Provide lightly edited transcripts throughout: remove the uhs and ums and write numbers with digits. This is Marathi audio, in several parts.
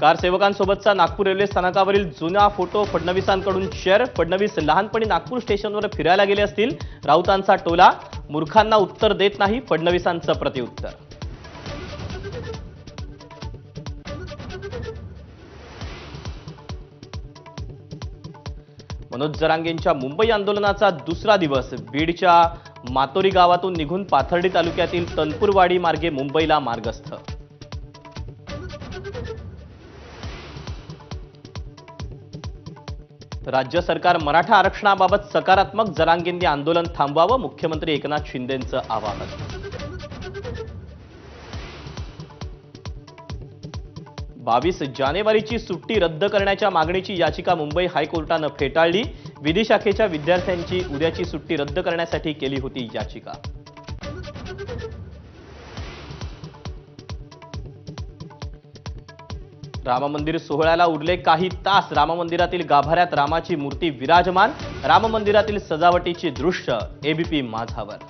कारसेवकांसोबतचा नागपूर रेल्वे स्थानकावरील जुना फोटो फडणवीसांकडून शेअर। फडणवीस लहानपणी नागपूर स्टेशनवर फिरायला गेले असतील। राऊतांचा टोला, मूर्खांना उत्तर देत नाही फडणवीसांचं प्रत्युत्तर। मनोज जरांगेंच्या मुंबई आंदोलनाचा दुसरा दिवस। बीडच्या मातोरी गावातून निघून पाथर्डी तालुक्यातील तनपूरवाडी मार्गे मुंबईला मार्गस्थ। राज्य सरकार मराठा आरक्षणाबाबत सकारात्मक। जरांगेंनी आंदोलन थांबवावं, मुख्यमंत्री एकनाथ शिंदेंचं आवाहन। बावीस जानेवारीची सुट्टी रद्द करण्याच्या मागणीची याचिका मुंबई हायकोर्टानं फेटाळली। विधी शाखेच्या विद्यार्थ्यांची उद्याची सुट्टी रद्द करण्यासाठी केली होती याचिका। राम मंदिर सोहळ्याला उरले काही तास। राम मंदिरातील गाभाऱ्यात रामाची मूर्ती विराजमान। राम मंदिरातील सजावटीची दृश्य एबीपी माझावर।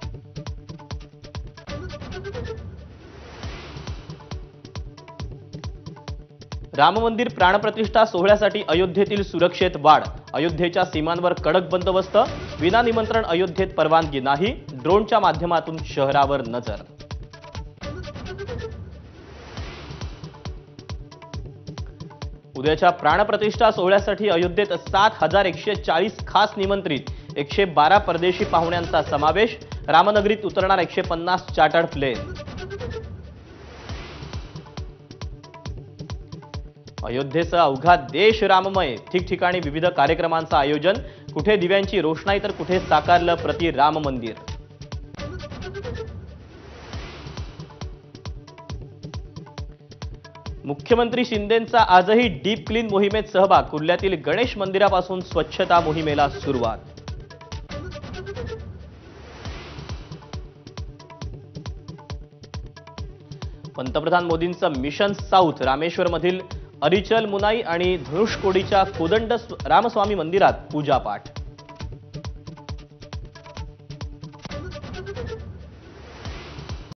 राम मंदिर प्राणप्रतिष्ठा सोहळ्यासाठी अयोध्येतील सुरक्षेत वाढ। अयोध्येच्या सीमांवर कडक बंदोबस्त। विना निमंत्रण अयोध्येत परवानगी नाही। ड्रोनच्या माध्यमातून शहरावर नजर। उद्याच्या प्राणप्रतिष्ठा सोहळ्यासाठी अयोध्येत 7140 खास निमंत्रित। 112 परदेशी पाहुण्यांचा समावेश। रामनगरीत उतरणार 150 चार्टर्ड प्लेन। अयोध्येसह अवघा देश राममय। ठिकठिकाणी विविध कार्यक्रमांचं आयोजन। कुठे दिव्यांची रोषणाई तर कुठे साकारलं प्रति राम मंदिर। मुख्यमंत्री शिंदेंचा आजही डीप क्लीन मोहिमेत सहभाग। कुर्ल्यातील गणेश मंदिरापासून स्वच्छता मोहिमेला सुरुवात। पंतप्रधान मोदींचं मिशन साऊथ। रामेश्वरमधील अरिचल मुनाई आणि धनुष्कोडीच्या कोदंड रामस्वामी मंदिरात पूजापाठ।